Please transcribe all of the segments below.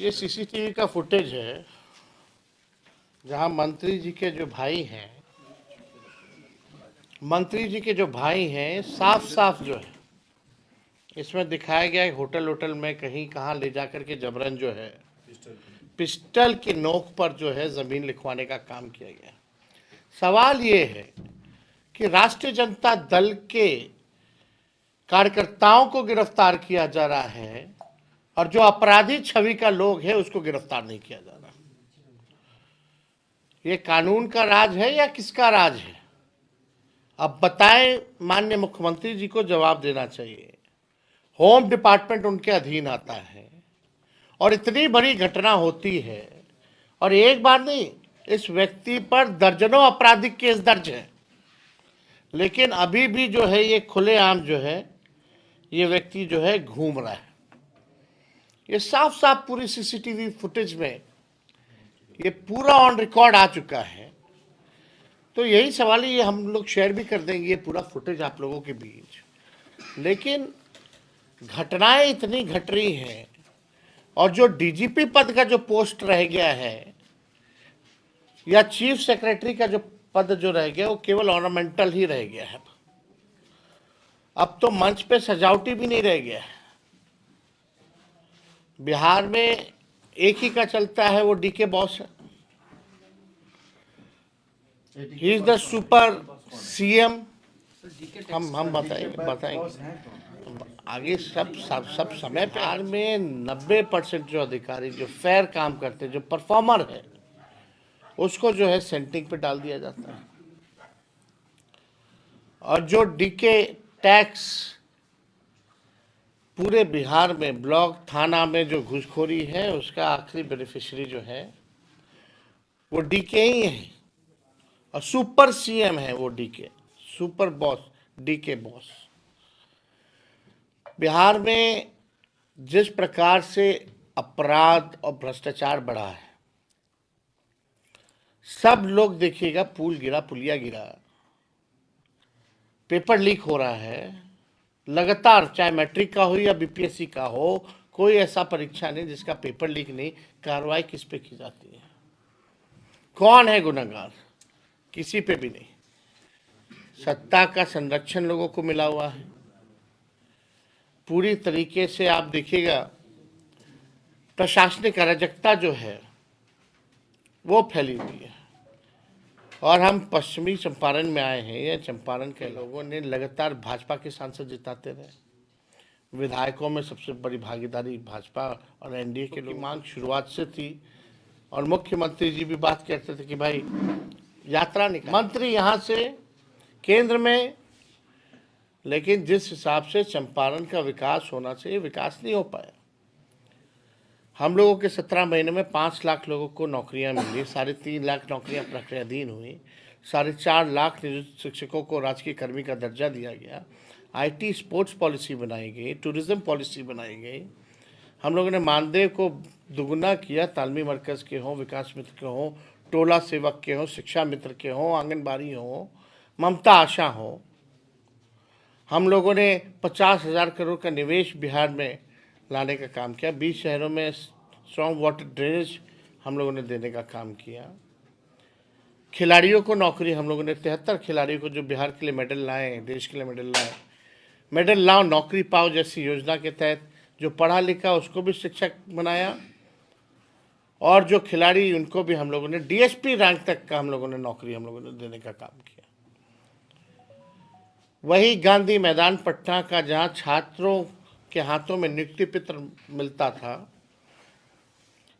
ये सीसीटीवी का फुटेज है जहां मंत्री जी के जो भाई हैं साफ साफ जो है इसमें दिखाया गया है होटल में कहीं कहां ले जाकर के जबरन जो है पिस्टल की नोक पर जो है जमीन लिखवाने का काम किया गया। सवाल ये है कि राष्ट्रीय जनता दल के कार्यकर्ताओं को गिरफ्तार किया जा रहा है और जो अपराधी छवि का लोग है उसको गिरफ्तार नहीं किया जा रहा। ये कानून का राज है या किसका राज है? अब बताएं, माननीय मुख्यमंत्री जी को जवाब देना चाहिए। होम डिपार्टमेंट उनके अधीन आता है और इतनी बड़ी घटना होती है और एक बार नहीं, इस व्यक्ति पर दर्जनों आपराधिक केस दर्ज है, लेकिन अभी भी जो है ये खुलेआम जो है ये व्यक्ति जो है घूम रहा है। ये साफ साफ पूरी सीसीटीवी फुटेज में ये पूरा ऑन रिकॉर्ड आ चुका है। तो यही सवाल है, ये हम लोग शेयर भी कर देंगे ये पूरा फुटेज आप लोगों के बीच। लेकिन घटनाएं इतनी घट रही हैं और जो डीजीपी पद का जो पोस्ट रह गया है या चीफ सेक्रेटरी का जो पद जो रह गया वो केवल ऑर्नामेंटल ही रह गया है। अब तो मंच पे सजावटी भी नहीं रह गया है। बिहार में एक ही का चलता है, वो डीके बॉस है। He is the super CM. हम बताएंगे आगे सब समय पे। बिहार में 90% जो अधिकारी जो फेयर काम करते हैं, जो परफॉर्मर है, उसको जो है सेंटिंग पे डाल दिया जाता है और जो डीके टैक्स पूरे बिहार में ब्लॉक थाना में जो घूसखोरी है उसका आखिरी बेनिफिशियरी जो है वो डीके ही है और सुपर सीएम है वो DK, super boss DK boss. Bihar में जिस प्रकार से अपराध और भ्रष्टाचार बढ़ा है, सब लोग देखिएगा, पुल गिरा, पुलिया गिरा, पेपर लीक हो रहा है लगातार, चाहे मैट्रिक का हो या बीपीएससी का हो, कोई ऐसा परीक्षा नहीं जिसका पेपर लीक नहीं। कार्रवाई किस पे की जाती है? कौन है गुनहगार? किसी पे भी नहीं। सत्ता का संरक्षण लोगों को मिला हुआ है पूरी तरीके से। आप देखिएगा प्रशासनिक अराजकता जो है वो फैली हुई है। और हम पश्चिमी चंपारण में आए हैं, या चंपारण के लोगों ने लगातार भाजपा के सांसद जिताते रहे। विधायकों में सबसे बड़ी भागीदारी भाजपा और एनडीए के लोग। मांग शुरुआत से थी और मुख्यमंत्री जी भी बात करते थे कि भाई यात्रा निकाल मंत्री यहाँ से केंद्र में, लेकिन जिस हिसाब से चंपारण का विकास होना चाहिए विकास नहीं हो पाया। हम लोगों के 17 महीने में 5 लाख लोगों को नौकरियां मिली, 3.5 लाख नौकरियां प्रक्रियाधीन हुई, 4.5 लाख नियोजित शिक्षकों को राजकीय कर्मी का दर्जा दिया गया, आईटी स्पोर्ट्स पॉलिसी बनाई गई, टूरिज्म पॉलिसी बनाई गई। हम लोगों ने मानदेय को दुगुना किया, तालमी मरकज़ के हों, विकास मित्र के हों, टोला सेवक के हों, शिक्षा मित्र के हों, आंगनबाड़ी हों, ममता आशा हों। हम लोगों ने 50,000 करोड़ का निवेश बिहार में लाने का काम किया। 20 शहरों में स्ट्रॉन्ग वाटर ड्रेनेज हम लोगों ने देने का काम किया। खिलाड़ियों को नौकरी, हम लोगों ने 73 खिलाड़ियों को जो बिहार के लिए मेडल लाए, देश के लिए मेडल लाए, मेडल लाओ नौकरी पाओ जैसी योजना के तहत जो पढ़ा लिखा उसको भी शिक्षक बनाया और जो खिलाड़ी उनको भी हम लोगों ने डीएसपी रैंक तक का हम लोगों ने नौकरी हम लोगों ने देने का काम किया। वही गांधी मैदान पटना का, जहां छात्रों के हाथों में नियुक्ति पत्र मिलता था,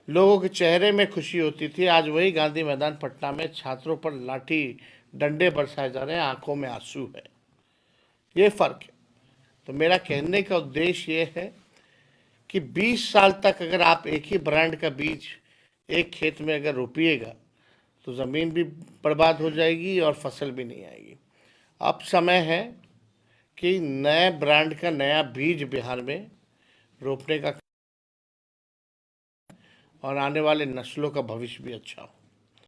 लोगों के चेहरे में खुशी होती थी, आज वही गांधी मैदान पटना में छात्रों पर लाठी डंडे बरसाए जा रहे हैं, आंखों में आंसू है। ये फर्क है। तो मेरा कहने का उद्देश्य ये है कि 20 साल तक अगर आप एक ही ब्रांड का बीज एक खेत में अगर रोपिएगा तो ज़मीन भी बर्बाद हो जाएगी और फसल भी नहीं आएगी। अब समय है कि नए ब्रांड का नया बीज बिहार में रोपने का और आने वाले नस्लों का भविष्य भी अच्छा हो।